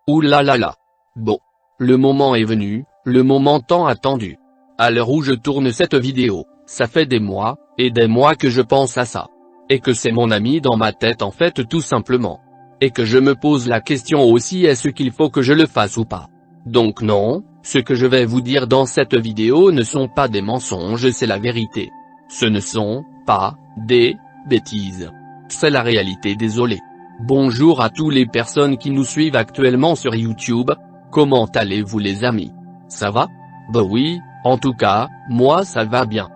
Ouh là là là. Bon. Le moment est venu, le moment tant attendu. À l'heure où je tourne cette vidéo, ça fait des mois, et des mois que je pense à ça. Et que c'est mon ami dans ma tête en fait tout simplement. Et que je me pose la question aussi, est-ce qu'il faut que je le fasse ou pas? Donc non, ce que je vais vous dire dans cette vidéo ne sont pas des mensonges, c'est la vérité. Ce ne sont pas des bêtises. C'est la réalité, désolé. Bonjour à toutes les personnes qui nous suivent actuellement sur YouTube. Comment allez-vous les amis? Ça va? Bah oui, en tout cas, moi ça va bien.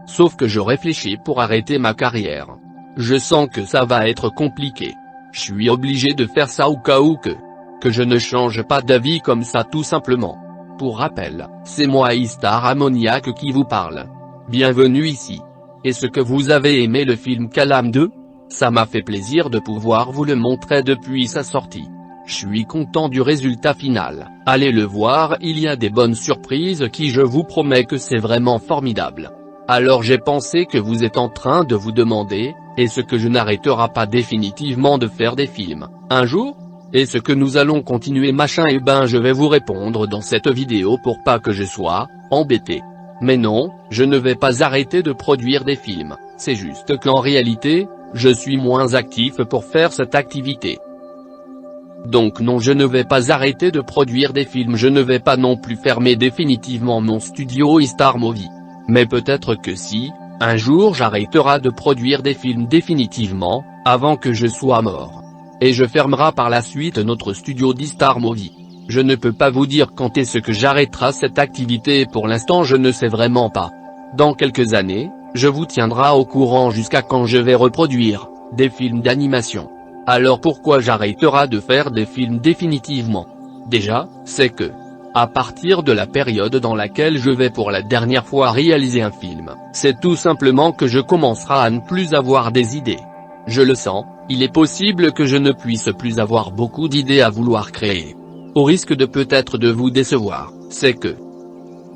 Sauf que je réfléchis pour arrêter ma carrière. Je sens que ça va être compliqué. Je suis obligé de faire ça au cas où que je ne change pas d'avis comme ça tout simplement. Pour rappel, c'est moi Star Ammoniac qui vous parle. Bienvenue ici. Est-ce que vous avez aimé le film Calam 2? Ça m'a fait plaisir de pouvoir vous le montrer depuis sa sortie. Je suis content du résultat final, allez le voir, il y a des bonnes surprises qui je vous promets que c'est vraiment formidable. Alors j'ai pensé que vous êtes en train de vous demander, est-ce que je n'arrêterai pas définitivement de faire des films, un jour? Est-ce que nous allons continuer machin? Eh ben je vais vous répondre dans cette vidéo pour pas que je sois embêté. Mais non, je ne vais pas arrêter de produire des films, c'est juste qu'en réalité, je suis moins actif pour faire cette activité. Donc non, je ne vais pas arrêter de produire des films, je ne vais pas non plus fermer définitivement mon studio Star Movie. Mais peut-être que si, un jour j'arrêterai de produire des films définitivement, avant que je sois mort. Et je fermerai par la suite notre studio Star Movie. Je ne peux pas vous dire quand est-ce que j'arrêterai cette activité, pour l'instant je ne sais vraiment pas. Dans quelques années, je vous tiendrai au courant jusqu'à quand je vais reproduire des films d'animation. Alors pourquoi j'arrêterai de faire des films définitivement? Déjà, c'est que, à partir de la période dans laquelle je vais pour la dernière fois réaliser un film, c'est tout simplement que je commencerai à ne plus avoir des idées. Je le sens, il est possible que je ne puisse plus avoir beaucoup d'idées à vouloir créer. Au risque de peut-être de vous décevoir, c'est que,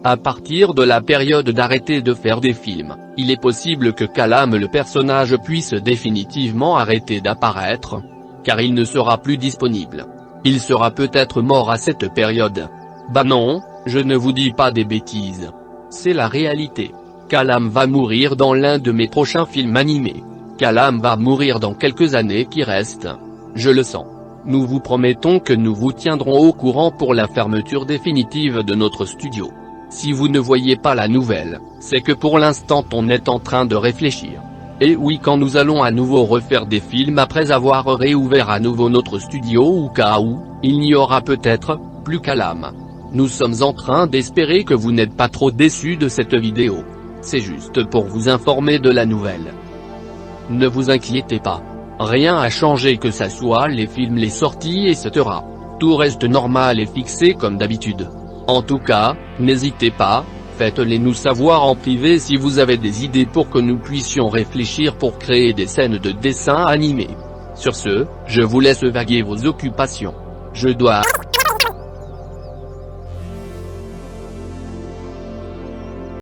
à partir de la période d'arrêter de faire des films, il est possible que Calam le personnage puisse définitivement arrêter d'apparaître, car il ne sera plus disponible. Il sera peut-être mort à cette période. Bah non, je ne vous dis pas des bêtises. C'est la réalité. Calam va mourir dans l'un de mes prochains films animés. Calam va mourir dans quelques années qui restent. Je le sens. Nous vous promettons que nous vous tiendrons au courant pour la fermeture définitive de notre studio. Si vous ne voyez pas la nouvelle, c'est que pour l'instant on est en train de réfléchir. Et oui, quand nous allons à nouveau refaire des films après avoir réouvert à nouveau notre studio ou cas où, il n'y aura peut-être plus Calam. Nous sommes en train d'espérer que vous n'êtes pas trop déçus de cette vidéo. C'est juste pour vous informer de la nouvelle. Ne vous inquiétez pas. Rien à changer, que ça soit les films, les sorties etc. Tout reste normal et fixé comme d'habitude. En tout cas, n'hésitez pas, faites-les nous savoir en privé si vous avez des idées pour que nous puissions réfléchir pour créer des scènes de dessins animés. Sur ce, je vous laisse vaguer vos occupations. Je dois...